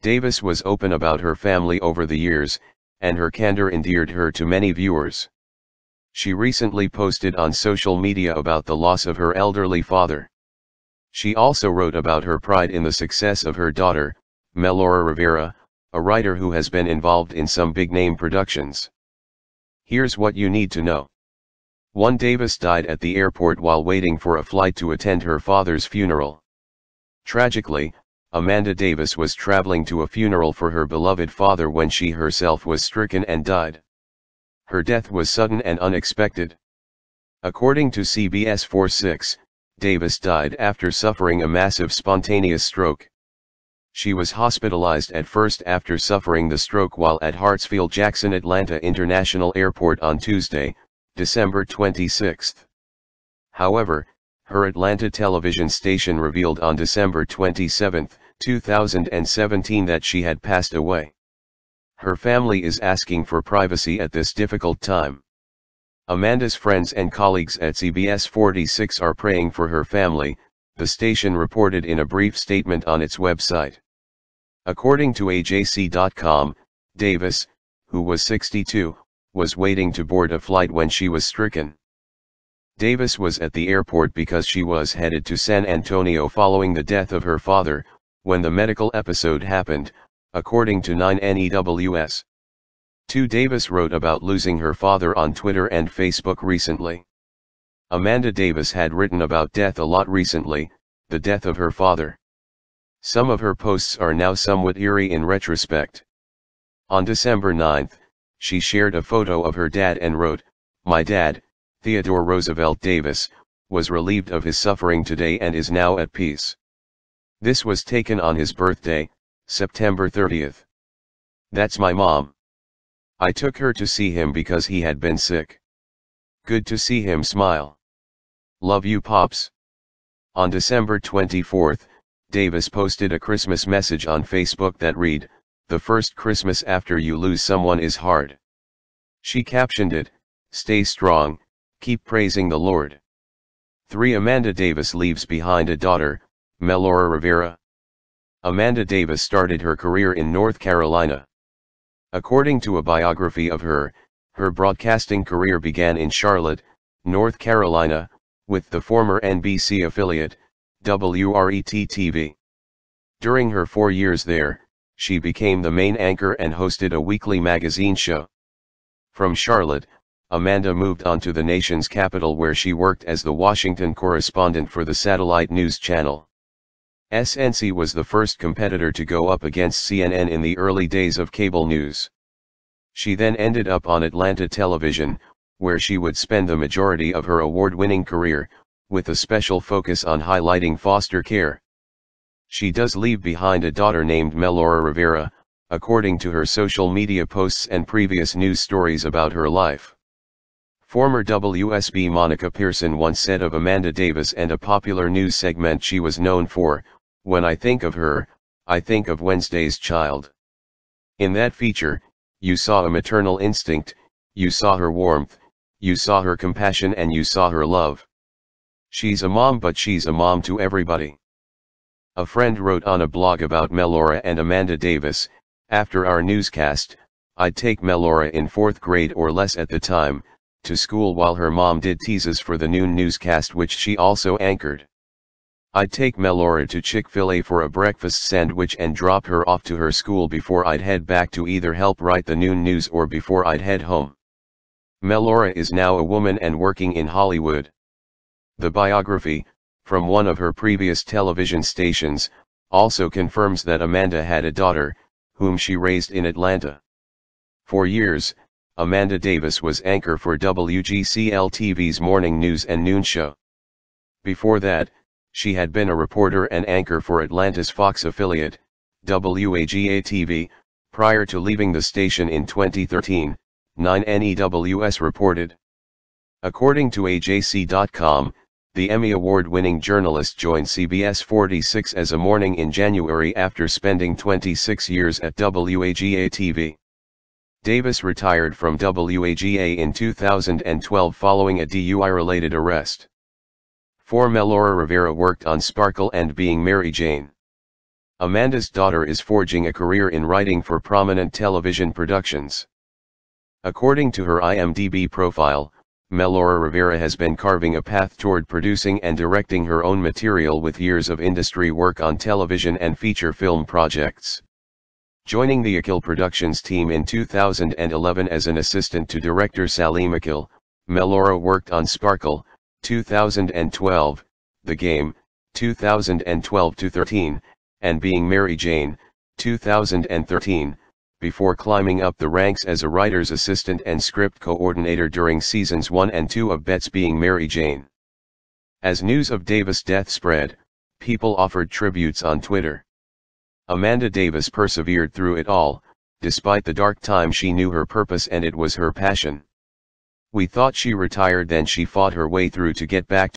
Davis was open about her family over the years, and her candor endeared her to many viewers. She recently posted on social media about the loss of her elderly father. She also wrote about her pride in the success of her daughter, Melora Rivera, a writer who has been involved in some big-name productions. Here's what you need to know. 1. Davis died at the airport while waiting for a flight to attend her father's funeral. Tragically, Amanda Davis was traveling to a funeral for her beloved father when she herself was stricken and died. Her death was sudden and unexpected. According to CBS 46, Davis died after suffering a massive spontaneous stroke. She was hospitalized at first after suffering the stroke while at Hartsfield-Jackson Atlanta International Airport on Tuesday, December 26. However, her Atlanta television station revealed on December 27, 2017 that she had passed away. Her family is asking for privacy at this difficult time. Amanda's friends and colleagues at CBS 46 are praying for her family, the station reported in a brief statement on its website. According to AJC.com, Davis, who was 62, was waiting to board a flight when she was stricken. Davis was at the airport because she was headed to San Antonio following the death of her father, when the medical episode happened, according to 9news. 2. Davis wrote about losing her father on Twitter and Facebook recently. Amanda Davis had written about death a lot recently, the death of her father. Some of her posts are now somewhat eerie in retrospect. On December 9, she shared a photo of her dad and wrote, "My dad, Theodore Roosevelt Davis, was relieved of his suffering today and is now at peace." This was taken on his birthday, September 30. "That's my mom. I took her to see him because he had been sick. Good to see him smile. Love you, Pops." On December 24, Davis posted a Christmas message on Facebook that read, "The first Christmas after you lose someone is hard." She captioned it, "Stay strong, keep praising the Lord." 3. Amanda Davis leaves behind a daughter, Melora Rivera. Amanda Davis started her career in North Carolina. According to a biography of her, her broadcasting career began in Charlotte, North Carolina, with the former NBC affiliate, WRET-TV. During her 4 years there, she became the main anchor and hosted a weekly magazine show. From Charlotte, Amanda moved on to the nation's capital where she worked as the Washington correspondent for the satellite news channel. SNC was the first competitor to go up against CNN in the early days of cable news. She then ended up on Atlanta television, where she would spend the majority of her award-winning career, with a special focus on highlighting foster care. She does leave behind a daughter named Melora Rivera, according to her social media posts and previous news stories about her life. Former WSB Monica Pearson once said of Amanda Davis and a popular news segment she was known for, "When I think of her, I think of Wednesday's Child." In that feature, you saw a maternal instinct, you saw her warmth, you saw her compassion and you saw her love. She's a mom, but she's a mom to everybody. A friend wrote on a blog about Melora and Amanda Davis, "After our newscast, I'd take Melora in 4th grade or less at the time, to school while her mom did teases for the noon newscast which she also anchored. I'd take Melora to Chick-fil-A for a breakfast sandwich and drop her off to her school before I'd head back to either help write the noon news or before I'd head home." Melora is now a woman and working in Hollywood. The biography, from one of her previous television stations, also confirms that Amanda had a daughter, whom she raised in Atlanta. For years, Amanda Davis was anchor for WGCL-TV's morning news and noon show. Before that, she had been a reporter and anchor for Atlanta's Fox affiliate, WAGA-TV, prior to leaving the station in 2013, 9news reported. According to AJC.com, the Emmy Award-winning journalist joined CBS 46 as a morning in January after spending 26 years at WAGA-TV. Davis retired from WAGA in 2012 following a DUI-related arrest. 4. Melora Rivera worked on Sparkle and Being Mary Jane. Amanda's daughter is forging a career in writing for prominent television productions. According to her IMDb profile, Melora Rivera has been carving a path toward producing and directing her own material with years of industry work on television and feature film projects. Joining the Akil Productions team in 2011 as an assistant to director Salim Akil, Melora worked on Sparkle, 2012, The Game, 2012-13, and Being Mary Jane, 2013, before climbing up the ranks as a writer's assistant and script coordinator during seasons 1 and 2 of Bet's Being Mary Jane. As news of Davis' death spread, people offered tributes on Twitter. Amanda Davis persevered through it all, despite the dark time. She knew her purpose and it was her passion. We thought she retired, then she fought her way through to get back